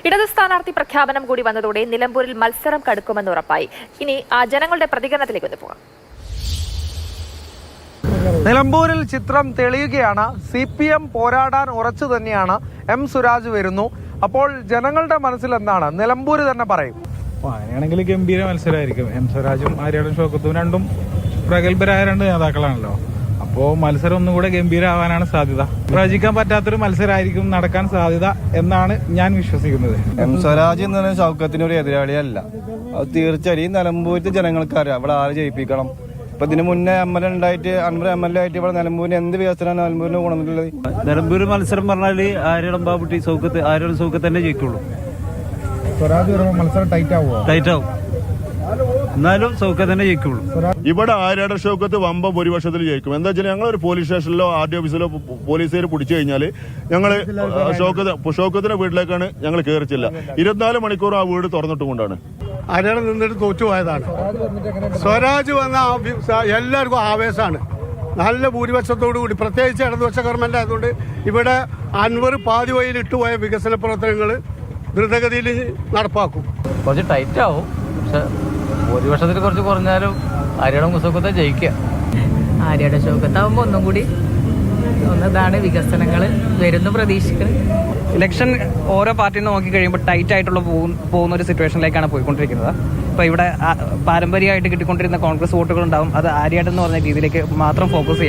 ഇടത് സ്ഥാനാർത്ഥി പ്രഖ്യാപനം കൂടി വന്നതോടെ നിലമ്പൂരിൽ മത്സരം കടുക്കുമെന്ന് ഉറപ്പായി. ഇനി ആ ജനങ്ങളുടെ പ്രതികരണത്തിലേക്ക് ഒന്ന് പോകാം. നിലമ്പൂരിൽ ചിത്രം തെളിയുകയാണ്. CPM പോരാടാൻ ഉറച്ചു തന്നെയാണ്. M സുരാജ് വരുന്നു. അപ്പോൾ ജനങ്ങളുടെ മനസ്സിൽ എന്താണ്? നിലമ്പൂര് തന്നെ പറയും. അങ്ങനെയാണെങ്കിൽ ഗംഭീര മത്സരമായിരിക്കും. M സ്വരാജും ആര്യാടൻ ഷൗക്കത്തും രണ്ടും പ്രഗത്ഭരായ രണ്ട് നേതാക്കളാണല്ലോ. അപ്പോൾ മത്സരം ഒന്നും കൂടെ ഗംഭീരമാവാനാണ് സാധ്യത. പ്രവചിക്കാൻ പറ്റാത്തൊരു മത്സരമായിരിക്കും നടക്കാൻ സാധ്യത എന്നാണ് ഞാൻ വിശ്വസിക്കുന്നത്. M സ്വരാജ് എന്ന് പറയുന്ന ഷൗക്കത്തിന് ഒരു എതിരാളിയല്ല. അത് തീർച്ചയായും നിലമ്പൂരിലെ ജനങ്ങൾക്കറിയാം അവിടെ ആര് ജയിപ്പിക്കണം. ഇപ്പൊ ഇതിന് മുന്നേ MLA ഉണ്ടായിട്ട് അൻവർ MLA ആയിട്ട് ഇവിടെ നിലമ്പൂരിന് എന്ത് വികസനമാണ് നിലമ്പൂരിന് ഗുണമുള്ളത്? നിലമ്പൂർ മത്സരം പറഞ്ഞാല് ആര്യടൻ ബാബുട്ടി ആര്യടൻ സൗഖ്യത്ത് തന്നെ ജയിക്കുള്ളൂ. സ്വരാജ് മത്സരം ടൈറ്റ് ആവും, എന്നാലും സൗഖ്യം തന്നെ ജയിക്കുള്ളൂ. ഇവിടെ ആര്യാടൻ ഷൗക്കത്ത് വമ്പ ഭൂരിപക്ഷത്തിൽ ജയിക്കും. എന്താ വെച്ചാൽ ഞങ്ങളൊരു പോലീസ് സ്റ്റേഷനിലോ RD ഓഫീസിലോ പോലീസുകാർ പിടിച്ചു കഴിഞ്ഞാൽ ഞങ്ങൾ ഷൗക്കത്തിന്റെ വീട്ടിലേക്കാണ് ഞങ്ങൾ കയറിച്ചില്ല. 24 മണിക്കൂർ ആ വീട് തുറന്നിട്ടുകൊണ്ടാണ്. ആര്യാടൻ നിന്നിട്ട് തോറ്റുപോയതാണ്. സ്വരാജ് വന്ന എല്ലാവർക്കും ആവേശമാണ്. നല്ല ഭൂരിപക്ഷത്തോടു കൂടി, പ്രത്യേകിച്ച് ഇടതുപക്ഷ ഗവൺമെന്റ് ആയതുകൊണ്ട് ഇവിടെ അൻവർ പാതി വഴിയിൽ ഇട്ടുപോയ വികസന പ്രവർത്തനങ്ങൾ ദ്രുതഗതിയിൽ നടപ്പാക്കും. കുറച്ച് ടൈറ്റ് ആവും, പക്ഷെ ഭൂരിപക്ഷത്തിൽ കുറച്ച് കുറഞ്ഞാലും ആര്യാടൻ ഷൗക്കത്തെ ജയിക്കുക. ആര്യാടൻ ഷൗക്കത്താവുമ്പോൾ ഒന്നും കൂടി ഇതാണ് വികസനങ്ങൾ വരുന്നു പ്രതീക്ഷിക്കുന്നത്. ഇലക്ഷൻ ഓരോ പാർട്ടിയും നോക്കി കഴിയുമ്പോൾ ടൈറ്റ് ആയിട്ടുള്ള പോകുന്ന ഒരു സിറ്റുവേഷനിലേക്കാണ് പോയിക്കൊണ്ടിരിക്കുന്നത്. ഇപ്പോൾ ഇവിടെ പാരമ്പര്യമായിട്ട് കിട്ടിക്കൊണ്ടിരുന്ന കോൺഗ്രസ് വോട്ടുകൾ ഉണ്ടാവും, അത് ആര്യാടൻ എന്ന് പറഞ്ഞ രീതിയിലേക്ക് മാത്രം ഫോക്കസ് ചെയ്യണം.